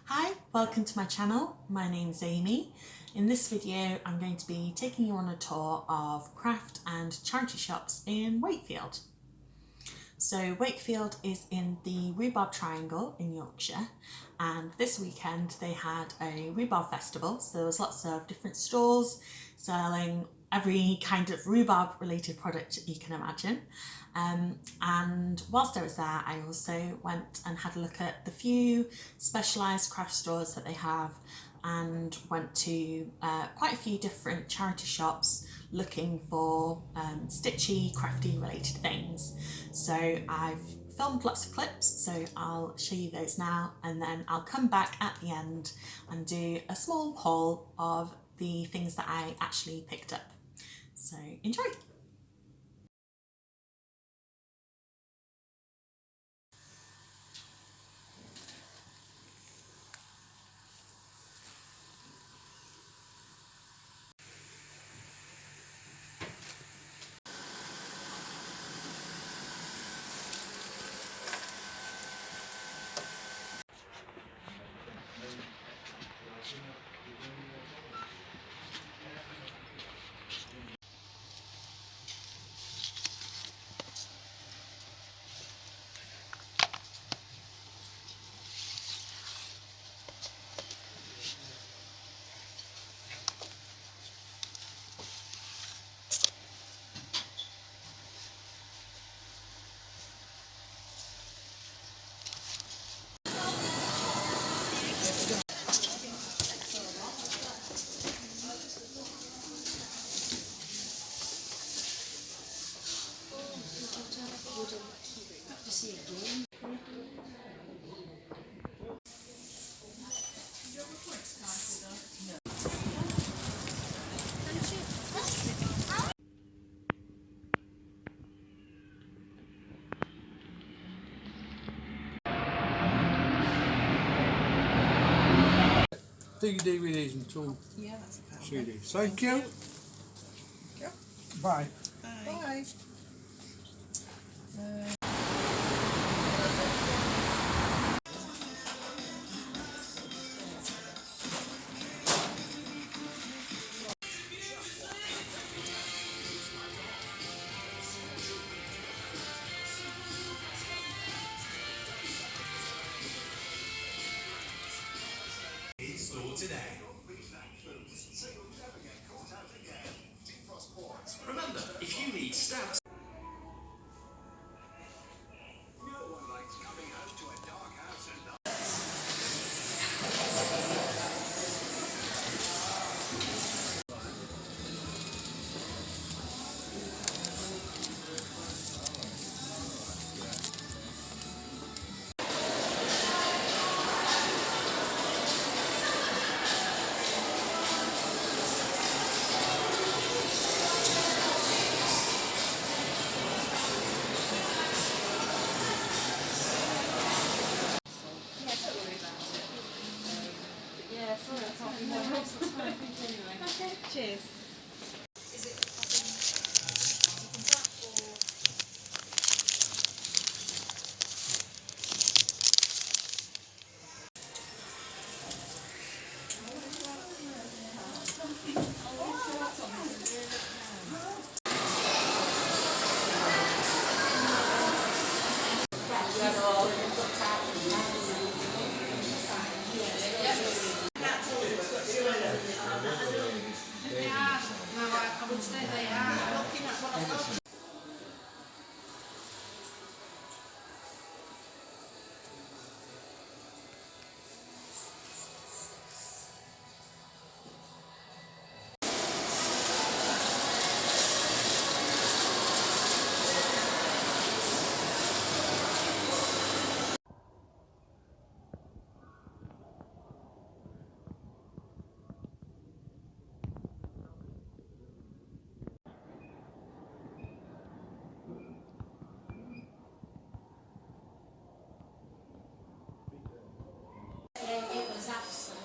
Hi, welcome to my channel. My name's Amy. In this video I'm going to be taking you on a tour of craft and charity shops in Wakefield. So Wakefield is in the Rhubarb Triangle in Yorkshire, and this weekend they had a rhubarb festival, so there was lots of different stalls selling every kind of rhubarb related product you can imagine. And whilst I was there, I also went and had a look at the few specialised craft stores that they have, and went to quite a few different charity shops looking for stitchy, crafty related things. So I've filmed lots of clips, so I'll show you those now, and then I'll come back at the end and do a small haul of the things that I actually picked up. So enjoy! DVDs until Yeah, that's perfect. CDs. Thank you. Bye. Bye. Store today. Remember, if you need stamps. No one likes coming home to a dark house at night. Cheers. I would say they are looking at what It was absolute.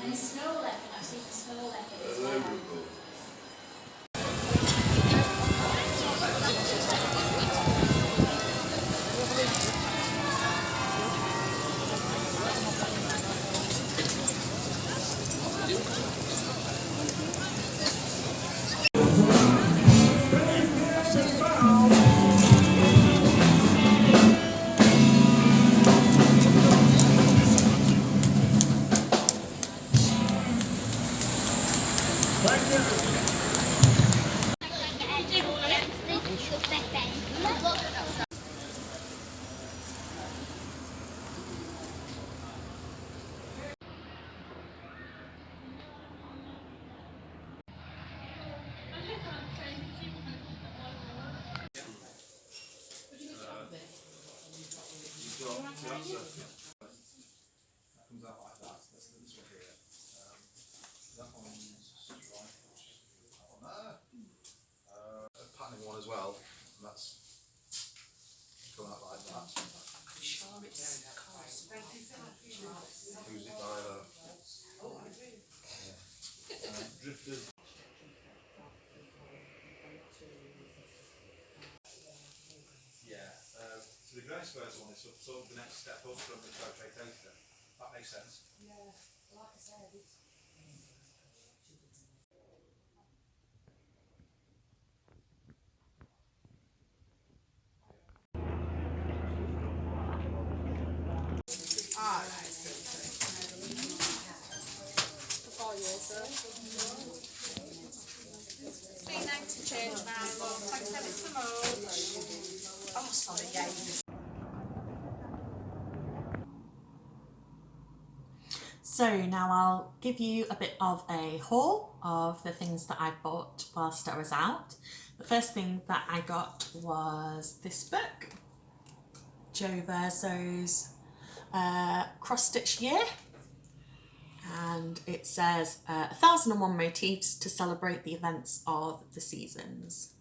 And snow leopard, I've seen snow leopard as well. That comes out like that. That's this one here. That one's striped. That one there. A pattern one as well. And that's come out like that. I'm sure it's close. Who's it by that? Drifters. Yeah. So the grace first one is sort of the next step up from the portrait data. That makes sense. Yeah, like I said, it's For 4 years, so. It's been known to change now, love. Thanks ever so much. Oh, sorry, yeah. So now I'll give you a bit of a haul of the things that I bought whilst I was out. The first thing that I got was this book, Joe Verso's Cross Stitch Year, and it says 1001 motifs to celebrate the events of the seasons.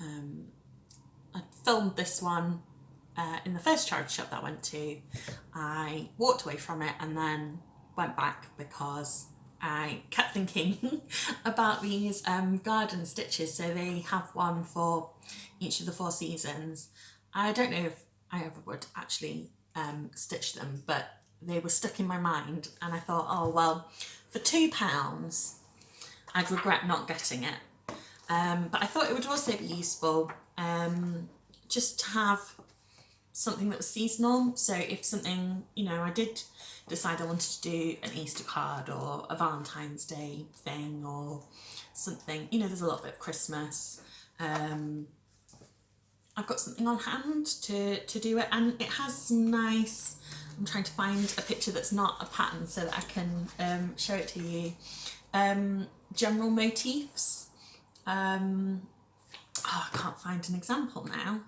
I filmed this one in the first charity shop that I went to. I walked away from it and then went back because I kept thinking about these garden stitches. So they have one for each of the 4 seasons. I don't know if I ever would actually stitch them, but they were stuck in my mind and I thought, oh well, for £2 I'd regret not getting it. But I thought it would also be useful just to have something that was seasonal. So if something, you know, I did decide I wanted to do an Easter card or a Valentine's Day thing or something, you know, there's a little bit of Christmas. I've got something on hand to do it, and it has some nice, I'm trying to find a picture that's not a pattern so that I can show it to you, general motifs. Oh, I can't find an example now.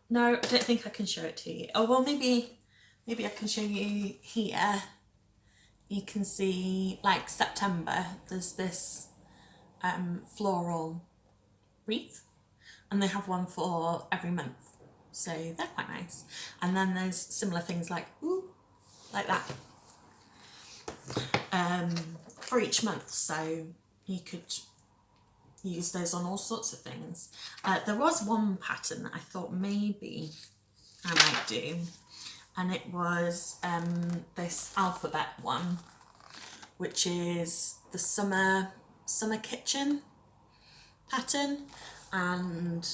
No, I don't think I can show it to you. Oh well, maybe I can show you here. You can see, like, September, there's this floral wreath, and they have one for every month, so they're quite nice. And then there's similar things like, ooh, like that, for each month, so you could use those on all sorts of things. There was one pattern that I thought maybe I might do, and it was this alphabet one, which is the summer kitchen pattern, and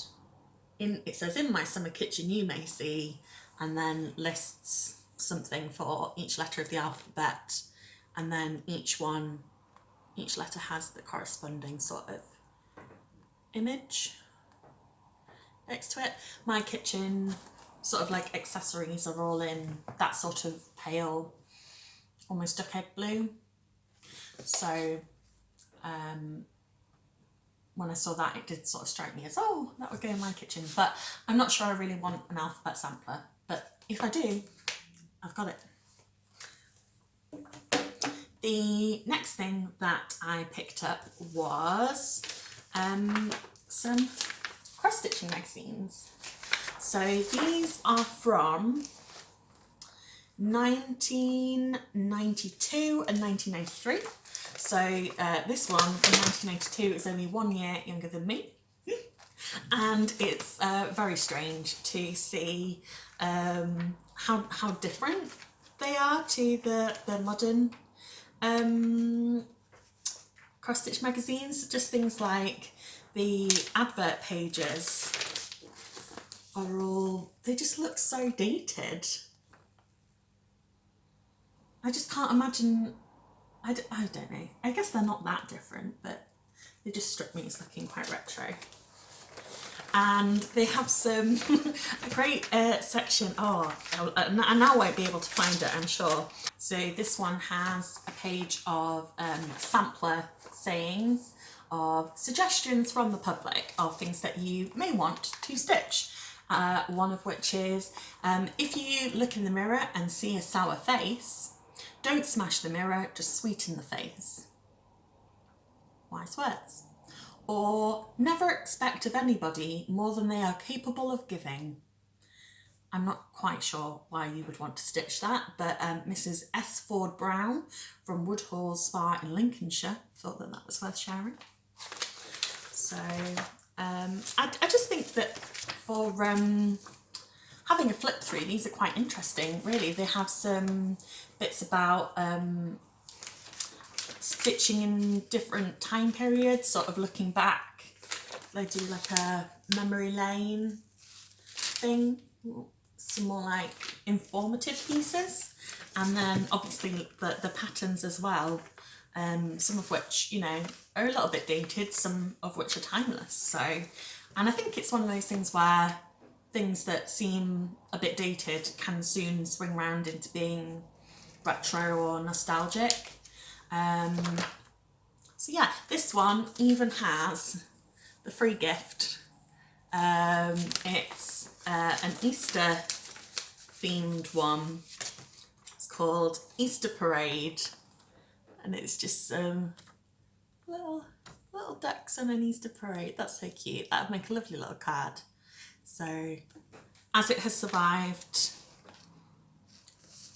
it says, in my summer kitchen you may see, and then lists something for each letter of the alphabet, and then each letter has the corresponding sort of image next to it. My kitchen sort of like accessories are all in that sort of pale, almost duck egg blue. So when I saw that, it did sort of strike me as, oh, that would go in my kitchen, but I'm not sure I really want an alphabet sampler, but if I do, I've got it. The next thing that I picked up was some cross stitching magazines. So these are from 1992 and 1993. So this one from 1992 is only 1 year younger than me. And it's very strange to see how different they are to the modern cross stitch magazines. Just things like the advert pages are all, they just look so dated. I just can't imagine, I don't know, I guess they're not that different, but they just struck me as looking quite retro. and they have some a great section. Oh, I now won't be able to find it, I'm sure. So this one has a page of sampler sayings, of suggestions from the public of things that you may want to stitch. One of which is, if you look in the mirror and see a sour face, don't smash the mirror, just sweeten the face. Wise words. Or, never expect of anybody more than they are capable of giving. I'm not quite sure why you would want to stitch that, but Mrs. S. Ford Brown from Woodhall Spa in Lincolnshire thought that that was worth sharing. So I just think that for having a flip through, these are quite interesting, really. They have some bits about stitching in different time periods, sort of looking back. They do like a memory lane thing, some more like informative pieces, and then obviously the patterns as well, some of which, you know, are a little bit dated, some of which are timeless. So, and I think it's one of those things where things that seem a bit dated can soon swing round into being retro or nostalgic. So yeah, this one even has the free gift. It's an Easter themed one. It's called Easter Parade, and it's just some little ducks on an Easter parade. That's so cute. That would make a lovely little card. So, as it has survived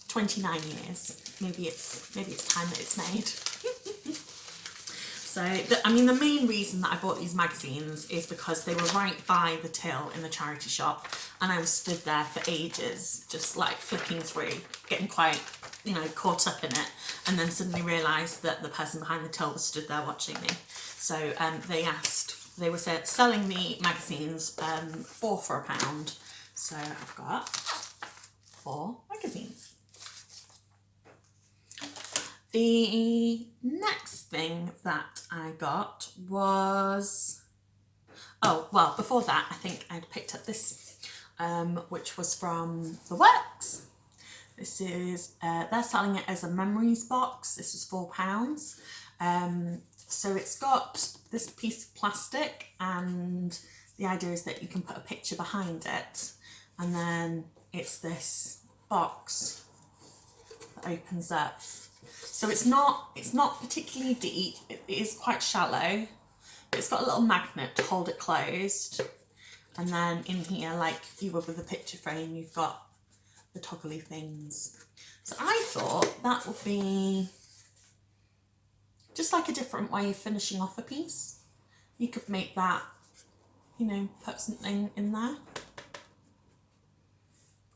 29 years, maybe it's time that it's made. So, I mean, the main reason that I bought these magazines is because they were right by the till in the charity shop, and I was stood there for ages, just like flicking through, getting quite, you know, caught up in it, and then suddenly realised that the person behind the till was stood there watching me. So they were selling the magazines 4 for £1. So I've got 4 magazines. The next thing that I got was, oh, well, before that, I think I'd picked up this, which was from The Works. This is, they're selling it as a memories box. This was £4. So it's got this piece of plastic, and the idea is that you can put a picture behind it, and then it's this box that opens up. So it's not particularly deep, it is quite shallow, but it's got a little magnet to hold it closed, and then in here, like you would with a picture frame, you've got the toggly things. So I thought that would be just like a different way of finishing off a piece. You could make that, you know, put something in there.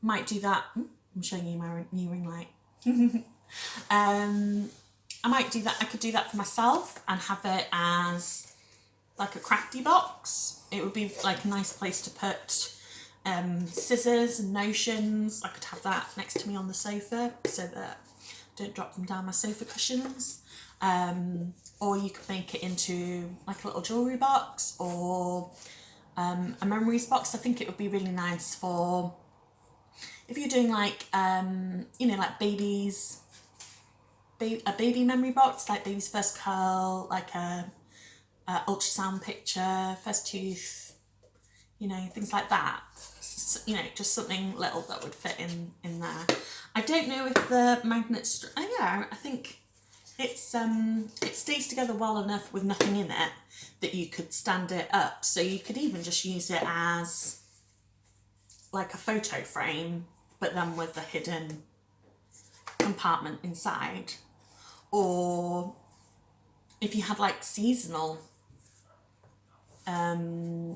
Might do that. I'm showing you my new ring light. I might do that. I could do that for myself and have it as like a crafty box. It would be like a nice place to put scissors and notions. I could have that next to me on the sofa so that I don't drop them down my sofa cushions. Or you could make it into like a little jewellery box or a memories box. I think it would be really nice for if you're doing like, you know, like babies, a baby memory box, like baby's first curl, like a ultrasound picture, first tooth, you know, things like that. You know, just something little that would fit in there. I don't know if the magnets, oh yeah, I think it's it stays together well enough with nothing in it that you could stand it up. So you could even just use it as like a photo frame, but then with a hidden compartment inside. Or if you had like seasonal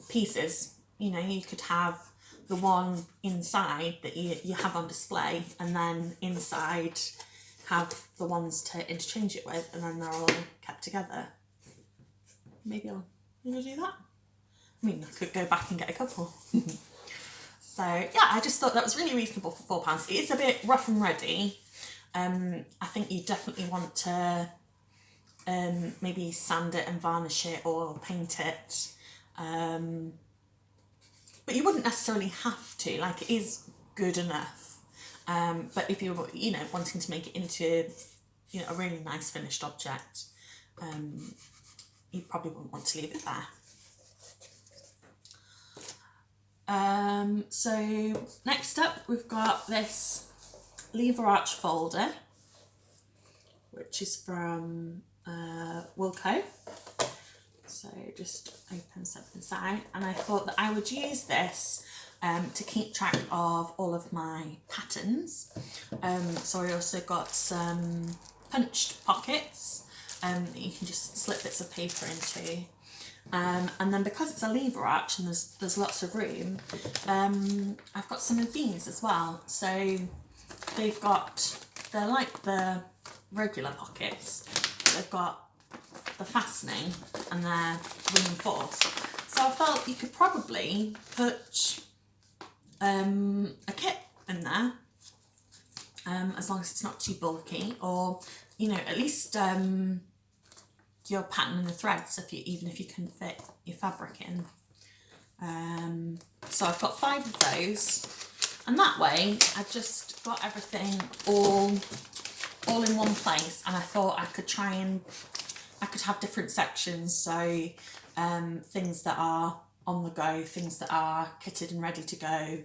pieces, you know, you could have the one inside that you have on display, and then inside have the ones to interchange it with, and then they're all kept together. Maybe I'll do that. I mean, I could go back and get a couple. So yeah, I just thought that was really reasonable for £4. It is a bit rough and ready. I think you definitely want to maybe sand it and varnish it or paint it. but you wouldn't necessarily have to, like it is good enough. But if you're, you know, wanting to make it into, you know, a really nice finished object, you probably wouldn't want to leave it there. So next up we've got this lever arch folder, which is from Wilko. So just opens up inside, and I thought that I would use this to keep track of all of my patterns. So I also got some punched pockets that you can just slip bits of paper into. And then because it's a lever arch and there's lots of room, I've got some of these as well. So they're like the regular pockets, but they've got the fastening and they're reinforced. So I felt you could probably put a kit in there, as long as it's not too bulky, or, you know, at least your pattern and the threads, even if you couldn't fit your fabric in. So I've got 5 of those, and that way I've just got everything all in one place. And I thought I could have different sections, so things that are on the go, things that are kitted and ready to go,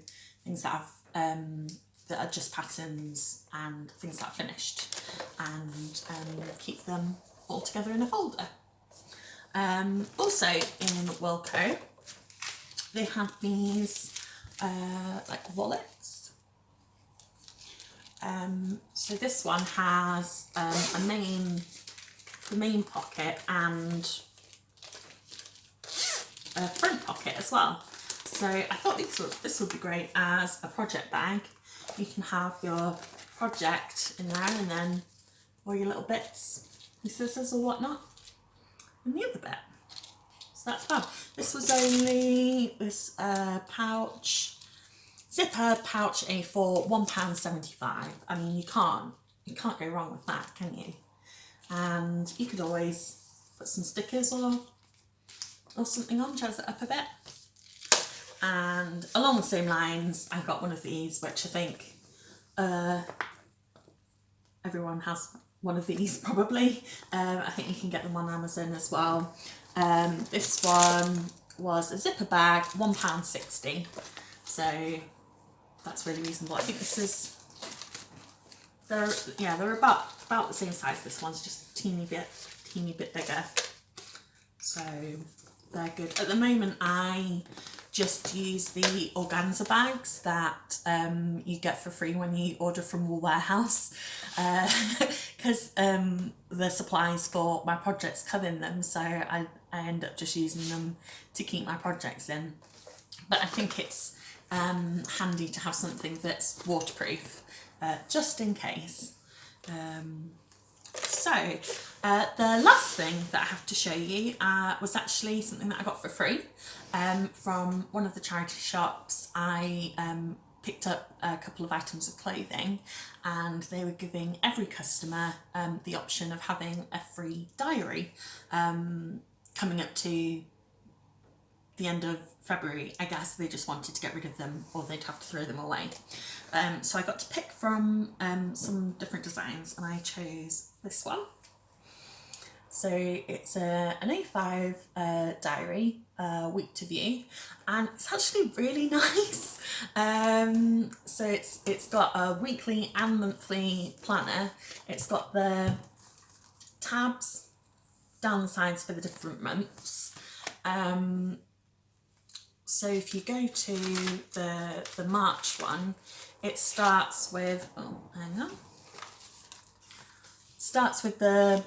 things that have that are just patterns, and things that are finished, and keep them all together in a folder. Also in Wilko, they have these like wallets. So this one has the main pocket and a front pocket as well. So I thought this would be great as a project bag. You can have your project in there, and then all your little bits, your scissors or whatnot, and the other bit. So that's fun. This was only this zipper pouch A4, £1.75. I mean, you can't go wrong with that, can you? And you could always put some stickers or something on, jazz it up a bit. And along the same lines, I got one of these, which I think everyone has one of these probably. I think you can get them on Amazon as well. This one was a zipper bag, £1.60. So that's really reasonable. I think this is, they're about the same size. This one's just a teeny bit bigger. So they're good. At the moment, I just use the organza bags that you get for free when you order from Wool Warehouse, because the supplies for my projects come in them, so I end up just using them to keep my projects in. But I think it's handy to have something that's waterproof, just in case. So the last thing that I have to show you was actually something that I got for free from one of the charity shops. I picked up a couple of items of clothing, and they were giving every customer the option of having a free diary coming up to the end of February. I guess they just wanted to get rid of them, or they'd have to throw them away. So I got to pick from some different designs, and I chose this one. So it's an A5 diary, week to view, and it's actually really nice. So it's got a weekly and monthly planner. It's got the tabs down the sides for the different months. So if you go to the March one, it starts with, starts with the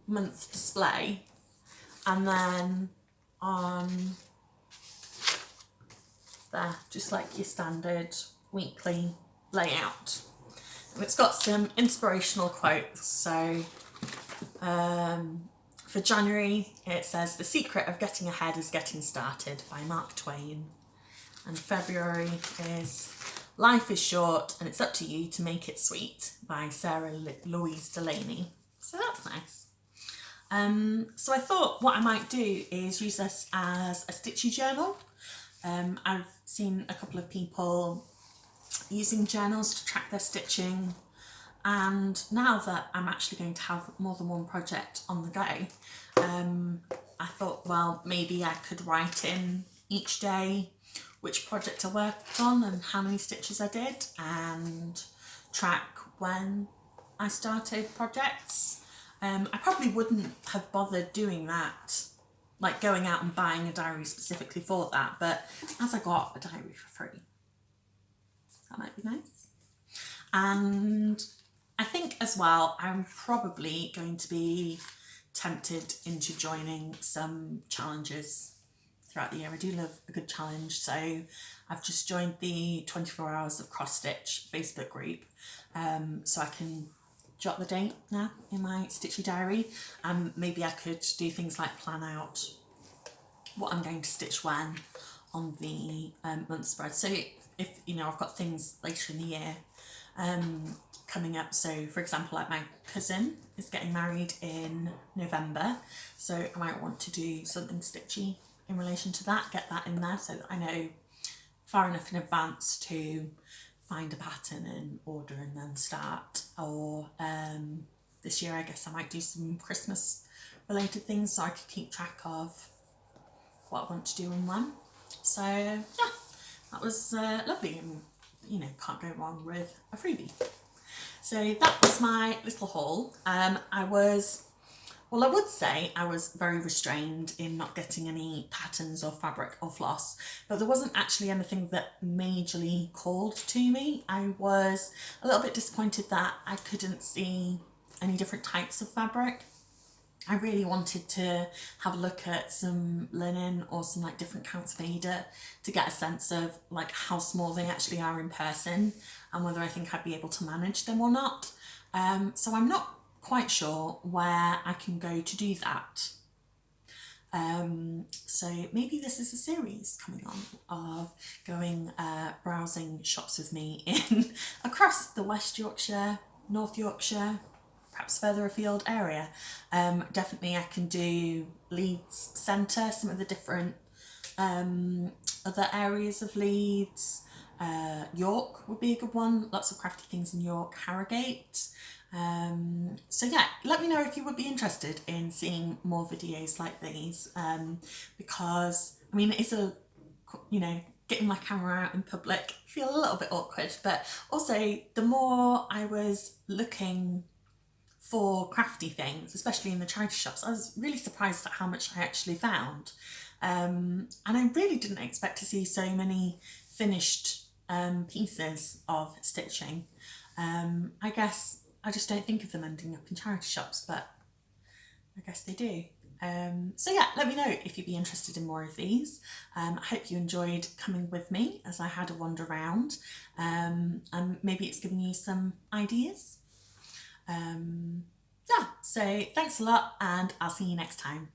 month display, and then on there, just like your standard weekly layout. And it's got some inspirational quotes. So for January, it says, "The secret of getting ahead is getting started" by Mark Twain. And February is "Life is short and it's up to you to make it sweet" by Sarah Louise Delaney. So that's nice. So I thought what I might do is use this as a stitchy journal. I've seen a couple of people using journals to track their stitching, and now that I'm actually going to have more than one project on the go, I thought, well, maybe I could write in each day which project I worked on and how many stitches I did, and track when I started projects. I probably wouldn't have bothered doing that, like going out and buying a diary specifically for that, but as I got a diary for free, that might be nice. And I think as well, I'm probably going to be tempted into joining some challenges throughout the year. I do love a good challenge, so I've just joined the 24 Hours of Cross Stitch Facebook group, so I can jot the date now in my stitchy diary. Maybe I could do things like plan out what I'm going to stitch when on the month spread. So if you know, I've got things later in the year coming up. So for example, like my cousin is getting married in November, so I might want to do something stitchy in relation to that, get that in there so that I know far enough in advance to find a pattern and order and then start. Or this year I guess I might do some Christmas related things so I could keep track of what I want to do and when. So yeah, that was lovely, and you know, can't go wrong with a freebie. So that was my little haul. I would say I was very restrained in not getting any patterns or fabric or floss, but there wasn't actually anything that majorly called to me. I was a little bit disappointed that I couldn't see any different types of fabric. I really wanted to have a look at some linen or some like different counts of Aida to get a sense of like how small they actually are in person and whether I think I'd be able to manage them or not. So I'm not quite sure where I can go to do that. So maybe this is a series coming on of going browsing shops with me in across the West Yorkshire, North Yorkshire, perhaps further afield area. Definitely I can do Leeds Centre, some of the different other areas of Leeds. York would be a good one, lots of crafty things in York, Harrogate. So yeah, let me know if you would be interested in seeing more videos like these, because I mean it's a, you know, getting my camera out in public, feel a little bit awkward, but also the more I was looking for crafty things, especially in the charity shops, I was really surprised at how much I actually found, and I really didn't expect to see so many finished pieces of stitching. I guess I just don't think of them ending up in charity shops, but I guess they do. So yeah, let me know if you'd be interested in more of these. I hope you enjoyed coming with me as I had a wander around, and maybe it's given you some ideas. Yeah, so thanks a lot, and I'll see you next time.